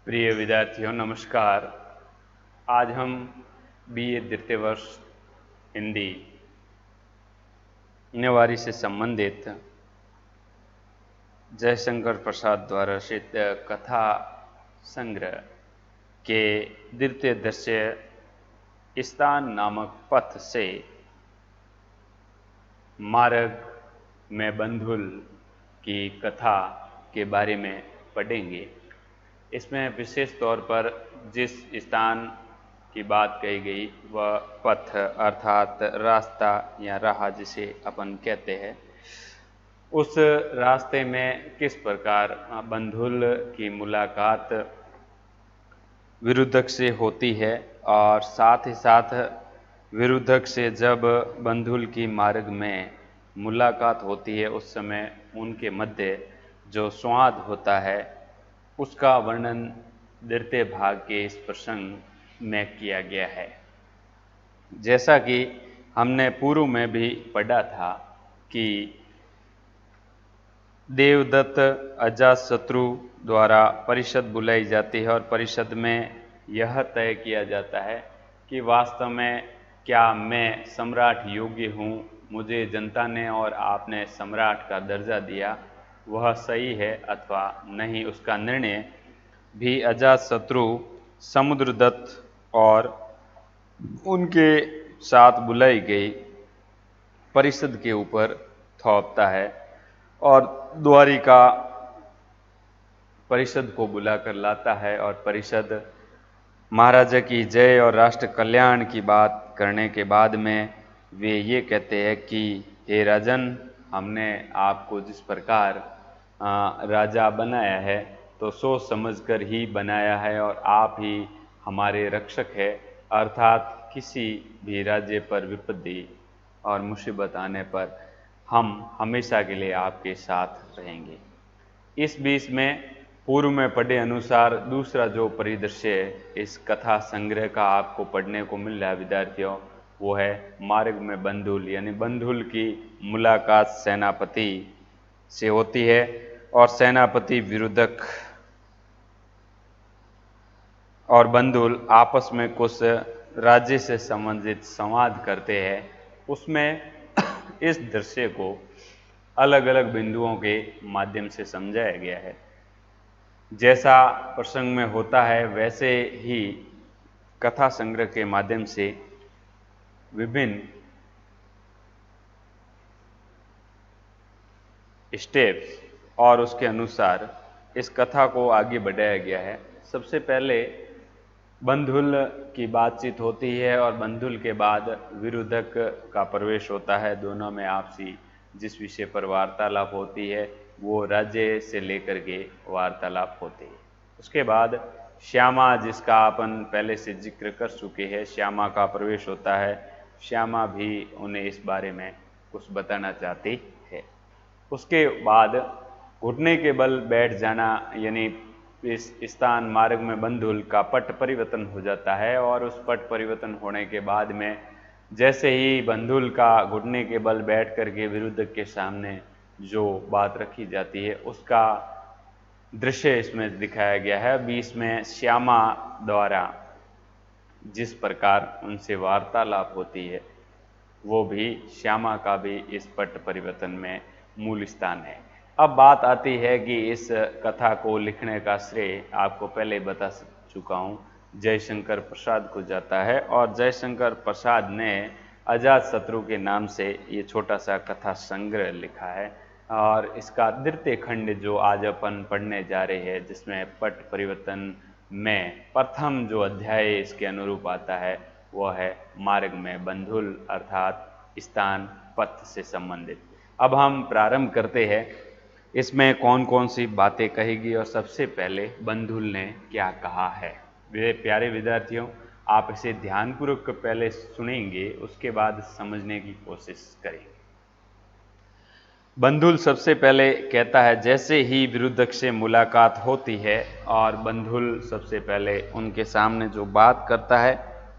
प्रिय विद्यार्थियों नमस्कार। आज हम बीए द्वितीय वर्ष हिंदी नेवारी से संबंधित जयशंकर प्रसाद द्वारा रचित कथा संग्रह के द्वितीय दृश्य स्थान नामक पथ से मार्ग में बंधुल की कथा के बारे में पढ़ेंगे। इसमें विशेष तौर पर जिस स्थान की बात कही गई वह पथ अर्थात रास्ता या राह जिसे अपन कहते हैं, उस रास्ते में किस प्रकार बंधुल की मुलाकात विरुद्धक से होती है और साथ ही साथ विरुद्धक से जब बंधुल की मार्ग में मुलाकात होती है उस समय उनके मध्य जो संवाद होता है उसका वर्णन द्वितीय भाग के इस प्रसंग में किया गया है। जैसा कि हमने पूर्व में भी पढ़ा था कि देवदत्त अजातशत्रु द्वारा परिषद बुलाई जाती है और परिषद में यह तय किया जाता है कि वास्तव में क्या मैं सम्राट योग्य हूँ, मुझे जनता ने और आपने सम्राट का दर्जा दिया वह सही है अथवा नहीं। उसका निर्णय भी अजातशत्रु समुद्रदत्त और उनके साथ बुलाई गई परिषद के ऊपर थोपता है और द्वारिका परिषद को बुलाकर लाता है और परिषद महाराजा की जय और राष्ट्र कल्याण की बात करने के बाद में वे ये कहते हैं कि हे राजन, हमने आपको जिस प्रकार राजा बनाया है तो सोच समझकर ही बनाया है और आप ही हमारे रक्षक है, अर्थात किसी भी राज्य पर विपत्ति और मुसीबत आने पर हम हमेशा के लिए आपके साथ रहेंगे। इस बीच में पूर्व में पढ़े अनुसार दूसरा जो परिदृश्य इस कथा संग्रह का आपको पढ़ने को मिल रहा है विद्यार्थियों, वो है मार्ग में बंधुल, यानी बंधुल की मुलाकात सेनापति से होती है और सेनापति विरुद्धक और बंधुल आपस में कुछ राज्य से संबंधित संवाद करते हैं। उसमें इस दृश्य को अलग अलग बिंदुओं के माध्यम से समझाया गया है। जैसा प्रसंग में होता है वैसे ही कथा संग्रह के माध्यम से विभिन्न स्टेप्स और उसके अनुसार इस कथा को आगे बढ़ाया गया है। सबसे पहले बंधुल की बातचीत होती है और बंधुल के बाद विरुद्धक का प्रवेश होता है। दोनों में आपसी जिस विषय पर वार्तालाप होती है वो राज्य से लेकर के वार्तालाप होती है। उसके बाद श्यामा, जिसका अपन पहले से जिक्र कर चुके हैं, श्यामा का प्रवेश होता है। श्यामा भी उन्हें इस बारे में कुछ बताना चाहती है। उसके बाद घुटने के बल बैठ जाना, यानी इस स्थान मार्ग में बंधुल का पट परिवर्तन हो जाता है और उस पट परिवर्तन होने के बाद में जैसे ही बंधुल का घुटने के बल बैठ करके विरुद्ध के सामने जो बात रखी जाती है उसका दृश्य इसमें दिखाया गया है। बीच में श्यामा द्वारा जिस प्रकार उनसे वार्तालाप होती है वो भी श्यामा का भी इस पट परिवर्तन में मूल स्थान है। अब बात आती है कि इस कथा को लिखने का श्रेय आपको पहले बता चुका हूँ जयशंकर प्रसाद को जाता है और जयशंकर प्रसाद ने अजातशत्रु के नाम से ये छोटा सा कथा संग्रह लिखा है और इसका द्वितीय खंड जो आज अपन पढ़ने जा रहे हैं जिसमें पट परिवर्तन में प्रथम जो अध्याय इसके अनुरूप आता है वह है मार्ग में बंधुल अर्थात स्थान पथ से संबंधित। अब हम प्रारंभ करते हैं इसमें कौन कौन सी बातें कहेगी और सबसे पहले बंधुल ने क्या कहा है। मेरे प्यारे विद्यार्थियों, आप इसे ध्यानपूर्वक पहले सुनेंगे, उसके बाद समझने की कोशिश करेंगे। बंधुल सबसे पहले कहता है जैसे ही विरुद्धक से मुलाकात होती है और बंधुल सबसे पहले उनके सामने जो बात करता है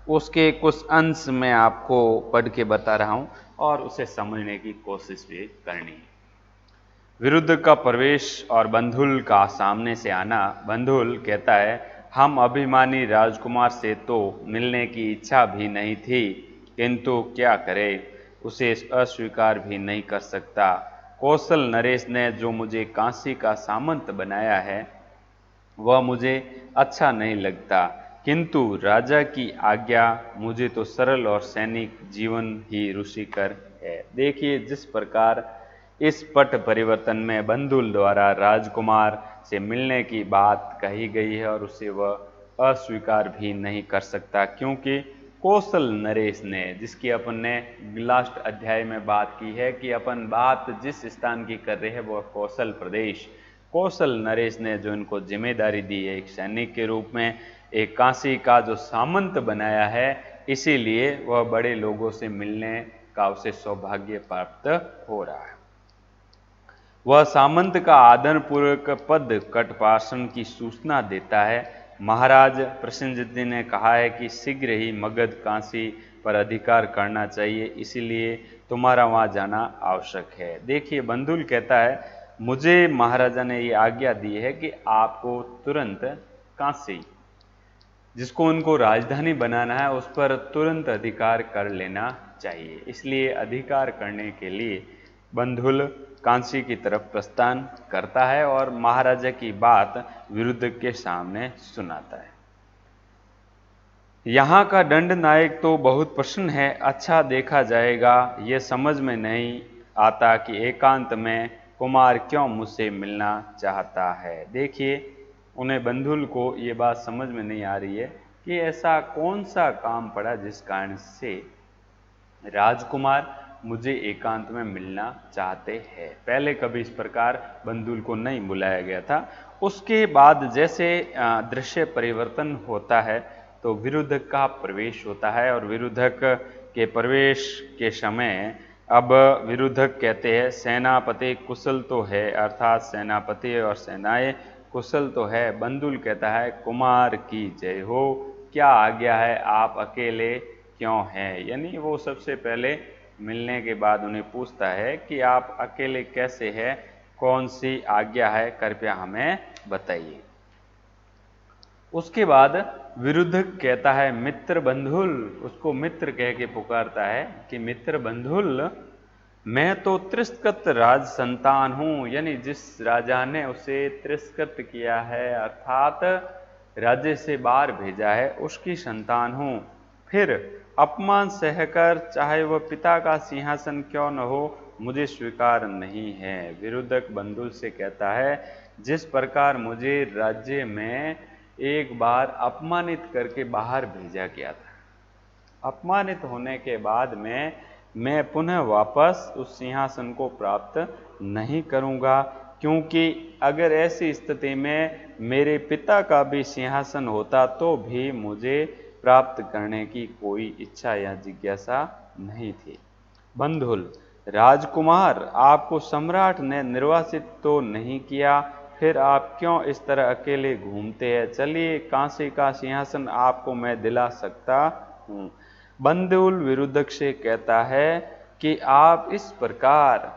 उसके कुछ अंश मैं आपको पढ़ के बता रहा हूं और उसे समझने की कोशिश भी करनी है। विरुद्ध का प्रवेश और बंधुल का सामने से आना। बंधुल कहता है, हम अभिमानी राजकुमार से तो मिलने की इच्छा भी नहीं थी, किंतु क्या करे, उसे अस्वीकार भी नहीं कर सकता। कौशल नरेश ने जो मुझे काशी का सामंत बनाया है वह मुझे अच्छा नहीं लगता, किंतु राजा की आज्ञा, मुझे तो सरल और सैनिक जीवन ही रुचिकर है। देखिए जिस प्रकार इस पट परिवर्तन में बंधुल द्वारा राजकुमार से मिलने की बात कही गई है और उसे वह अस्वीकार भी नहीं कर सकता, क्योंकि कौशल नरेश ने, जिसकी अपन ने लास्ट अध्याय में बात की है कि अपन बात जिस स्थान की कर रहे हैं वह कौशल प्रदेश, कौशल नरेश ने जो इनको जिम्मेदारी दी है एक सैनिक के रूप में, एक काशी का जो सामंत बनाया है, इसीलिए वह बड़े लोगों से मिलने का उसे सौभाग्य प्राप्त हो रहा है। वह सामंत का आदरपूर्वक पद कटपासन की सूचना देता है। महाराज प्रसेनजित ने कहा है कि शीघ्र ही मगध काशी पर अधिकार करना चाहिए, इसीलिए तुम्हारा वहां जाना आवश्यक है। देखिए बंधुल कहता है, मुझे महाराजा ने ये आज्ञा दी है कि आपको तुरंत काशी, जिसको उनको राजधानी बनाना है, उस पर तुरंत अधिकार कर लेना चाहिए। इसलिए अधिकार करने के लिए बंधुल काशी की तरफ प्रस्थान करता है और महाराजा की बात विरुद्ध के सामने सुनाता है। यहाँ का दंड नायक तो बहुत प्रसन्न है, अच्छा देखा जाएगा। यह समझ में नहीं आता कि एकांत में कुमार क्यों मुझसे मिलना चाहता है। देखिए उन्हें बंधुल को ये बात समझ में नहीं आ रही है कि ऐसा कौन सा काम पड़ा जिस कारण से राजकुमार मुझे एकांत में मिलना चाहते हैं। पहले कभी इस प्रकार बंधुल को नहीं बुलाया गया था। उसके बाद जैसे दृश्य परिवर्तन होता है तो विरुद्धक का प्रवेश होता है और विरुद्धक के प्रवेश के समय अब विरुद्धक कहते हैं, सेनापति कुशल तो है, अर्थात सेनापति और सेनाएं कुशल तो है। बंधुल कहता है, कुमार की जय हो, क्या आज्ञा है, आप अकेले क्यों हैं। यानी वो सबसे पहले मिलने के बाद उन्हें पूछता है कि आप अकेले कैसे हैं, कौन सी आज्ञा है, कृपया हमें बताइए। उसके बाद विरुद्धक कहता है, मित्र बंधुल, उसको मित्र कह के पुकारता है कि मित्र बंधुल, मैं तो तिरस्कृत राज संतान हूं। यानी जिस राजा ने उसे तिरस्कृत किया है, अर्थात राज्य से बाहर भेजा है, उसकी संतान हूं। फिर अपमान सहकर चाहे वह पिता का सिंहासन क्यों न हो, मुझे स्वीकार नहीं है। विरुद्धक बंधुल से कहता है, जिस प्रकार मुझे राज्य में एक बार अपमानित करके बाहर भेजा गया था, अपमानित होने के बाद में मैं पुनः वापस उस सिंहासन को प्राप्त नहीं करूंगा, क्योंकि अगर ऐसी स्थिति में मेरे पिता का भी सिंहासन होता तो भी मुझे प्राप्त करने की कोई इच्छा या जिज्ञासा नहीं थी। बंधुल, राजकुमार, आपको सम्राट ने निर्वासित तो नहीं किया, फिर आप क्यों इस तरह अकेले घूमते हैं। चलिए, काशी का सिंहासन आपको मैं दिला सकता हूँ। बंधुल विरुद्धक से कहता है कि आप इस प्रकार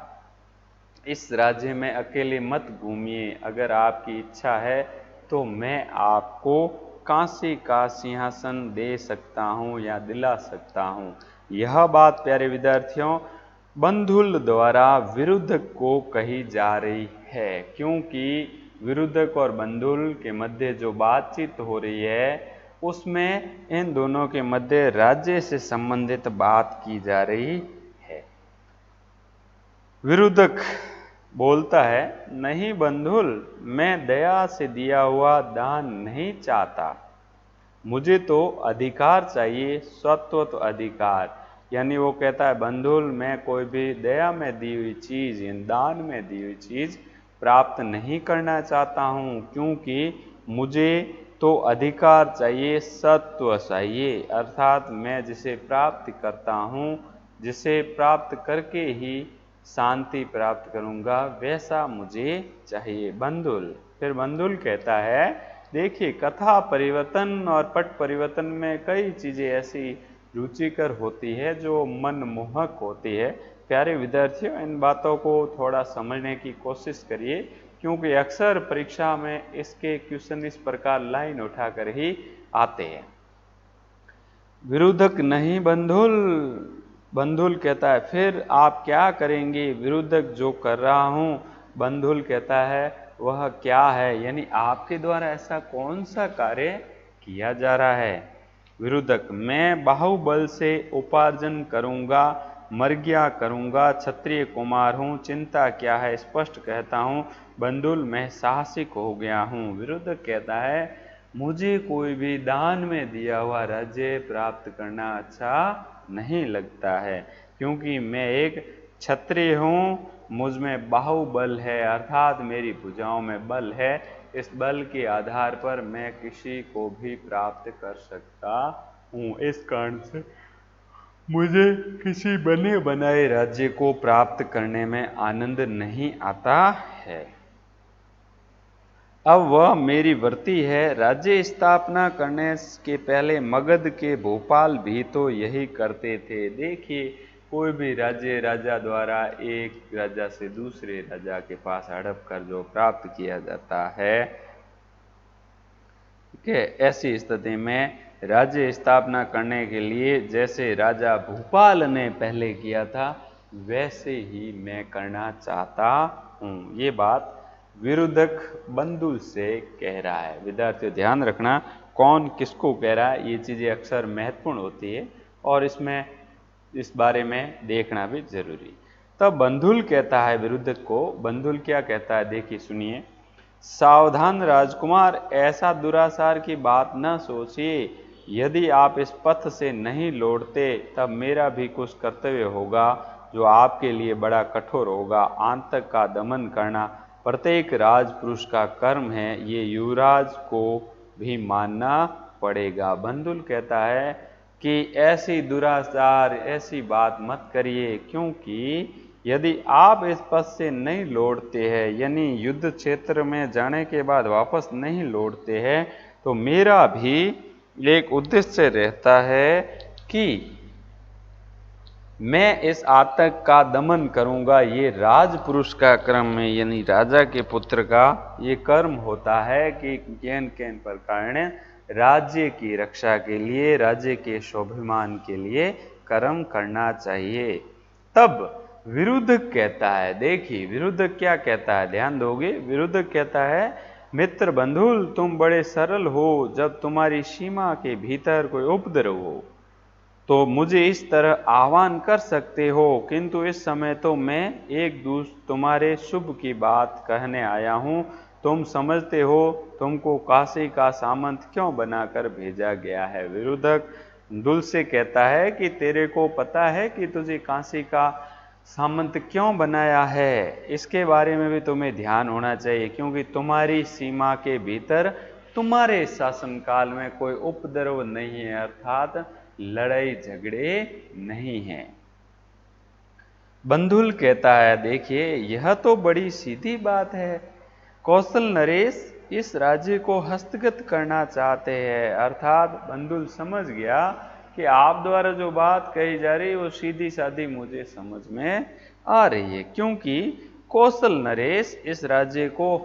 इस राज्य में अकेले मत घूमिए, अगर आपकी इच्छा है तो मैं आपको काशी का सिंहासन दे सकता हूँ या दिला सकता हूँ। यह बात प्यारे विद्यार्थियों बंधुल द्वारा विरुद्धक को कही जा रही है, क्योंकि विरुद्धक और बंधुल के मध्य जो बातचीत हो रही है उसमें इन दोनों के मध्य राज्य से संबंधित बात की जा रही है। विरुद्धक बोलता है, नहीं बंधुल, मैं दया से दिया हुआ दान नहीं चाहता, मुझे तो अधिकार चाहिए, स्वत्वत अधिकार। यानी वो कहता है, बंधुल, मैं कोई भी दया में दी हुई चीज, दान में दी हुई चीज प्राप्त नहीं करना चाहता हूँ, क्योंकि मुझे तो अधिकार चाहिए, सत्व चाहिए, अर्थात मैं जिसे प्राप्त करता हूँ, जिसे प्राप्त करके ही शांति प्राप्त करूंगा, वैसा मुझे चाहिए। बंधुल, फिर बंधुल कहता है, देखिए कथा परिवर्तन और पट परिवर्तन में कई चीजें ऐसी रुचिकर होती है जो मनमोहक होती है, प्यारे विद्यार्थियों, इन बातों को थोड़ा समझने की कोशिश करिए, क्योंकि अक्सर परीक्षा में इसके क्वेश्चन इस प्रकार लाइन उठाकर ही आते हैं। विरोधक नहीं बंधुल, बंधुल कहता है फिर आप क्या करेंगे? विरोधक जो कर रहा हूं, बंधुल कहता है वह क्या है, यानी आपके द्वारा ऐसा कौन सा कार्य किया जा रहा है? विरोधक, मैं बाहुबल से उपार्जन करूंगा, मर्ग्या करूंगा, क्षत्रिय कुमार हूं, चिंता क्या है, स्पष्ट कहता हूं। बंधुल, मैं साहसिक हो गया हूं। विरोधक कहता है मुझे कोई भी दान में दिया हुआ राज्य प्राप्त करना अच्छा नहीं लगता है, क्योंकि मैं एक क्षत्रिय हूँ, मुझ में बाहुबल है, अर्थात मेरी भुजाओं में बल है। इस बल के आधार पर मैं किसी को भी प्राप्त कर सकता हूँ। इस कारण से मुझे किसी बने बनाए राज्य को प्राप्त करने में आनंद नहीं आता है। अब वह मेरी वर्ती है। राज्य स्थापना करने के पहले मगध के भोपाल भी तो यही करते थे। देखिए, कोई भी राज्य राजा द्वारा एक राजा से दूसरे राजा के पास हड़प कर जो प्राप्त किया जाता है, ठीक है, ऐसी स्थिति में राज्य स्थापना करने के लिए जैसे राजा भोपाल ने पहले किया था, वैसे ही मैं करना चाहता हूँ। ये बात विरोधक बंधुल से कह रहा है। विद्यार्थियों, ध्यान रखना कौन किसको कह रहा है, ये चीज़ें अक्सर महत्वपूर्ण होती है और इसमें इस बारे में देखना भी जरूरी। तब बंधुल कहता है विरोधक को, बंधुल क्या कहता है, देखिए सुनिए। सावधान राजकुमार, ऐसा दुराचार की बात न सोचिए। यदि आप इस पथ से नहीं लौटते तब मेरा भी कुछ कर्तव्य होगा जो आपके लिए बड़ा कठोर होगा। आतंक का दमन करना प्रत्येक राजपुरुष का कर्म है, ये युवराज को भी मानना पड़ेगा। बंधुल कहता है कि ऐसी दुराचार, ऐसी बात मत करिए, क्योंकि यदि आप इस पथ से नहीं लौटते हैं, यानी युद्ध क्षेत्र में जाने के बाद वापस नहीं लौटते हैं, तो मेरा भी एक उद्देश्य रहता है कि मैं इस आतंक का दमन करूंगा। ये राजपुरुष का कर्म है, यानी राजा के पुत्र का ये कर्म होता है कि कैन कैन प्रकार राज्य की रक्षा के लिए, राज्य के स्वाभिमान के लिए कर्म करना चाहिए। तब विरोधक कहता है, देखिए विरोधक क्या कहता है, ध्यान दोगे। विरोधक कहता है मित्र बंधुल, तुम बड़े सरल हो। जब तुम्हारी सीमा के भीतर कोई उपद्रव हो तो मुझे इस तरह आह्वान कर सकते हो, किंतु इस समय तो मैं एक तुम्हारे शुभ की बात कहने आया हूं। तुम समझते हो तुमको काशी का सामंत क्यों बनाकर भेजा गया है। विरोधक दुल से कहता है कि तेरे को पता है कि तुझे काशी का सामंत क्यों बनाया है, इसके बारे में भी तुम्हें ध्यान होना चाहिए, क्योंकि तुम्हारी सीमा के भीतर तुम्हारे शासनकाल में कोई उपद्रव नहीं है, अर्थात लड़ाई झगड़े नहीं हैं। बंधुल कहता है देखिए यह तो बड़ी सीधी बात है। कौशल नरेश इस राज्य को हस्तगत करना चाहते हैं, अर्थात बंधुल समझ गया कि आप द्वारा जो बात कही जा रही है वो सीधी सादी मुझे समझ में आ रही है, क्योंकि कौशल नरेश इस राज्य को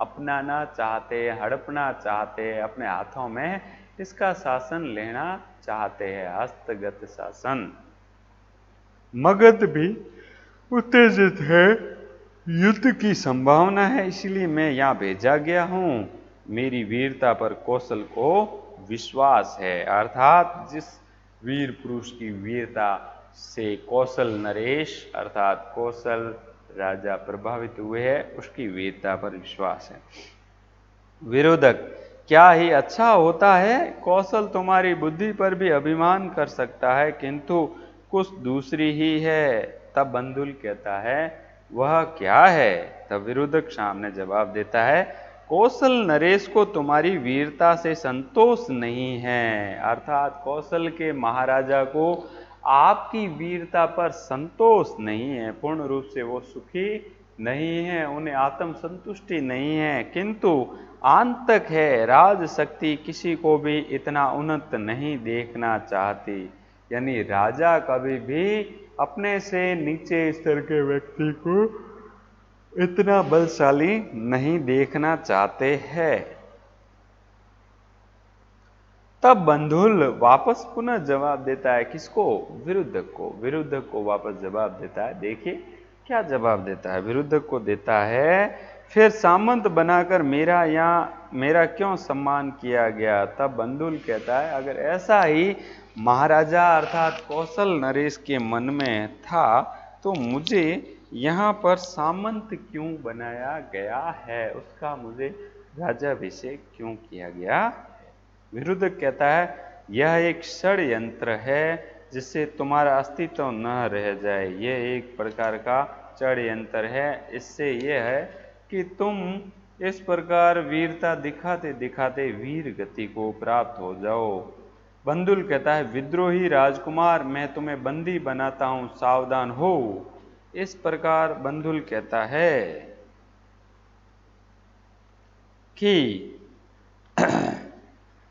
अपनाना चाहते हैं, हड़पना चाहते हैं, अपने हाथों में इसका शासन लेना चाहते हैं, हस्तगत शासन। मगध भी उत्तेजित है, युद्ध की संभावना है, इसलिए मैं यहाँ भेजा गया हूँ। मेरी वीरता पर कौशल को विश्वास है, अर्थात जिस वीर पुरुष की वीरता से कौशल नरेश अर्थात कौशल राजा प्रभावित हुए हैं, उसकी वीरता पर विश्वास है। विरोधक, क्या ही अच्छा होता है, कौशल तुम्हारी बुद्धि पर भी अभिमान कर सकता है, किंतु कुछ दूसरी ही है। तब बंधुल कहता है वह क्या है। तब विरोधक सामने जवाब देता है कौशल नरेश को तुम्हारी वीरता से संतोष नहीं है, अर्थात कौशल के महाराजा को आपकी वीरता पर संतोष नहीं है, पूर्ण रूप से वो सुखी नहीं है, उन्हें आत्म संतुष्टि नहीं है, किंतु आंतक है, राज शक्ति किसी को भी इतना उन्नत नहीं देखना चाहती, यानी राजा कभी भी अपने से नीचे स्तर के व्यक्ति को इतना बलशाली नहीं देखना चाहते हैं। तब बंधुल वापस पुनः जवाब देता है, किसको? विरुद्धक को। विरुद्धक को वापस जवाब देता है। देखिए क्या जवाब देता है। विरुद्धक को देता है, फिर सामंत बनाकर मेरा क्यों सम्मान किया गया? तब बंधुल कहता है, अगर ऐसा ही महाराजा अर्थात कौशल नरेश के मन में था तो मुझे यहाँ पर सामंत क्यों बनाया गया है? उसका मुझे राजाभिषेक क्यों किया गया? विरुद्धक कहता है, यह एक षड्यंत्र है जिससे तुम्हारा अस्तित्व न रह जाए। यह एक प्रकार का षड्यंत्र है। इससे यह है कि तुम इस प्रकार वीरता दिखाते दिखाते वीर गति को प्राप्त हो जाओ। बंधुल कहता है, विद्रोही राजकुमार, मैं तुम्हें बंदी बनाता हूं, सावधान हो। इस प्रकार बंधुल कहता है कि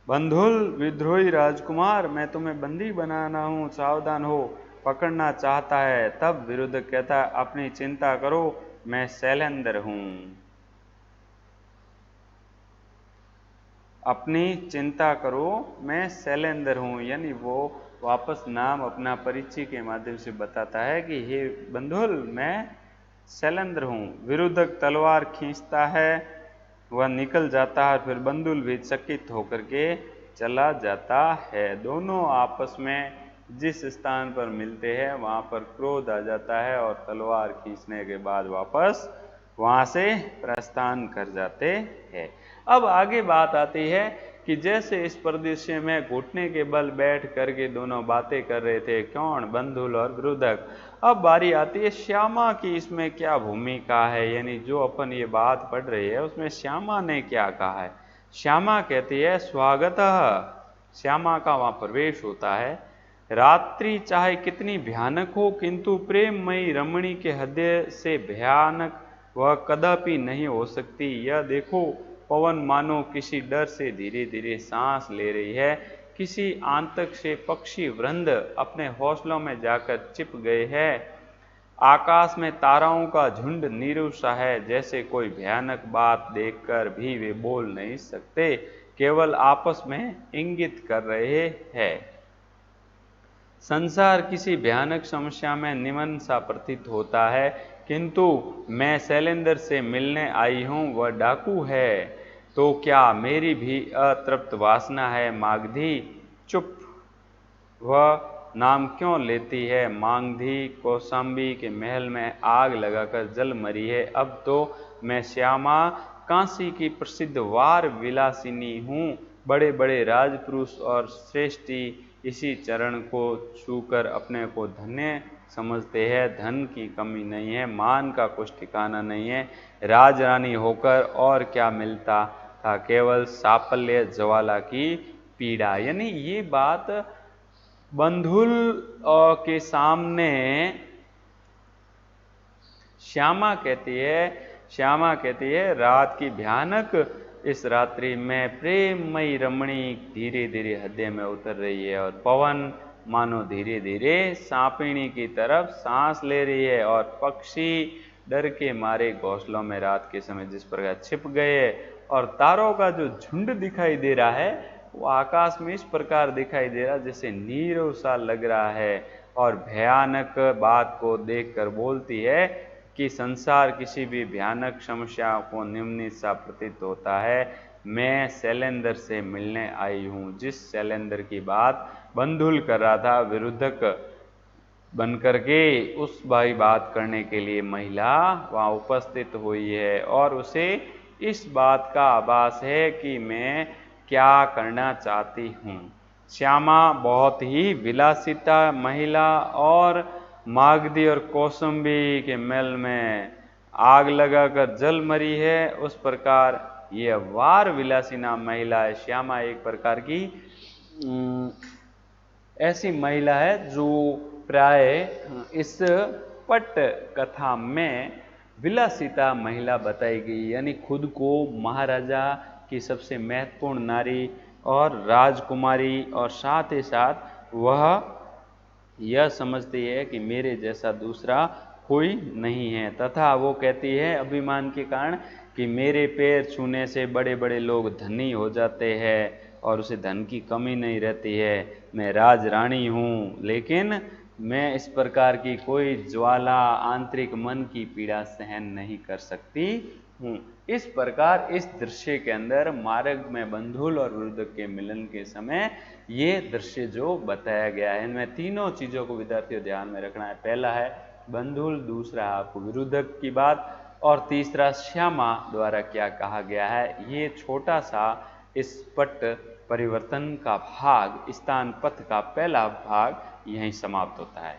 बंधुल, विद्रोही राजकुमार, मैं तुम्हें बंदी बनाना हूं, सावधान हो, पकड़ना चाहता है। तब विरुद्धक कहता है, अपनी चिंता करो, मैं शैलेंद्र हूं। अपनी चिंता करो, मैं शैलेंद्र हूं। यानी वो वापस नाम अपना परिचय के माध्यम से बताता है कि हे बंधुल, मैं शैलेंद्र हूं। विरुद्धक तलवार खींचता है, वह निकल जाता है, फिर बंधुल भी चकित होकर के चला जाता है। दोनों आपस में जिस स्थान पर मिलते हैं वहां पर क्रोध आ जाता है और तलवार खींचने के बाद वापस वहां से प्रस्थान कर जाते हैं। अब आगे बात आती है कि जैसे इस परिदृश्य में घुटने के बल बैठ करके दोनों बातें कर रहे थे, कौन? बंधुल और विरुद्धक। अब बारी आती है श्यामा की, इसमें क्या भूमिका है? यानी जो अपन ये बात पढ़ रही है उसमें श्यामा ने क्या कहा है? श्यामा कहती है, स्वागतः। श्यामा का वहां प्रवेश होता है। रात्रि चाहे कितनी भयानक हो, किंतु प्रेममयी रमणी के हृदय से भयानक वह कदापि नहीं हो सकती। यह देखो, पवन मानो किसी डर से धीरे धीरे सांस ले रही है। किसी आंतक से पक्षी वृंद अपने हौसलों में जाकर छिप गए हैं। आकाश में ताराओं का झुंड नीरव सा है, जैसे कोई भयानक बात देखकर भी वे बोल नहीं सकते, केवल आपस में इंगित कर रहे हैं। संसार किसी भयानक समस्या में निमन सा प्रतीत होता है, किंतु मैं शैलेंद्र से मिलने आई हूं, वह डाकू है। तो क्या मेरी भी अतृप्त वासना है? मागधी, चुप। वह नाम क्यों लेती है? मागधी कौशांबी के महल में आग लगाकर जल मरी है। अब तो मैं श्यामा काशी की प्रसिद्ध वार विलासिनी हूँ। बड़े बड़े राजपुरुष और श्रेष्ठी इसी चरण को छूकर अपने को धन्य समझते हैं। धन की कमी नहीं है, मान का कुछ ठिकाना नहीं है। राजरानी होकर और क्या मिलता था, केवल साफल्य ज्वाला की पीड़ा। यानी ये बात बंधुल के सामने श्यामा कहती है, रात की भयानक इस रात्रि में प्रेममयी रमणी धीरे धीरे हृदय में उतर रही है, और पवन मानो धीरे धीरे सांपिणी की तरफ सांस ले रही है, और पक्षी डर के मारे घोंसलों में रात के समय जिस प्रकार छिप गए, और तारों का जो झुंड दिखाई दे रहा है वो आकाश में इस प्रकार दिखाई दे रहा है जैसे नीरव सा लग रहा है, और भयानक बात को देखकर बोलती है कि संसार किसी भी भयानक समस्या को निम्नित सा प्रतीत होता है। मैं शैलेंद्र से मिलने आई हूँ। जिस शैलेंद्र की बात बंधुल कर रहा था, विरुद्धक बनकर के उस भाई बात करने के लिए महिला वहाँ उपस्थित हुई है, और उसे इस बात का आभास है कि मैं क्या करना चाहती हूँ। श्यामा बहुत ही विलासिता महिला, और मागधी और कौशांबी के महल में आग लगाकर जल मरी है, उस प्रकार ये वार विलासिना महिला है। श्यामा एक प्रकार की ऐसी महिला है जो प्राय इस पट कथा में विलासिता महिला बताई गई, यानी खुद को महाराजा की सबसे महत्वपूर्ण नारी और राजकुमारी, और साथ ही साथ वह यह समझती है कि मेरे जैसा दूसरा कोई नहीं है, तथा वो कहती है अभिमान के कारण कि मेरे पैर छूने से बड़े बड़े लोग धनी हो जाते हैं और उसे धन की कमी नहीं रहती है। मैं राज रानी हूँ, लेकिन मैं इस प्रकार की कोई ज्वाला आंतरिक मन की पीड़ा सहन नहीं कर सकती हूँ। इस प्रकार इस दृश्य के अंदर मार्ग में बंधुल और विरुद्धक के मिलन के समय ये दृश्य जो बताया गया है, इनमें तीनों चीज़ों को विद्यार्थियों ध्यान में रखना है। पहला है बंधुल, दूसरा आपको विरुद्धक की बात, और तीसरा श्यामा द्वारा क्या कहा गया है। ये छोटा सा इस पट परिवर्तन का भाग, स्थान पथ का पहला भाग यहीं समाप्त होता है।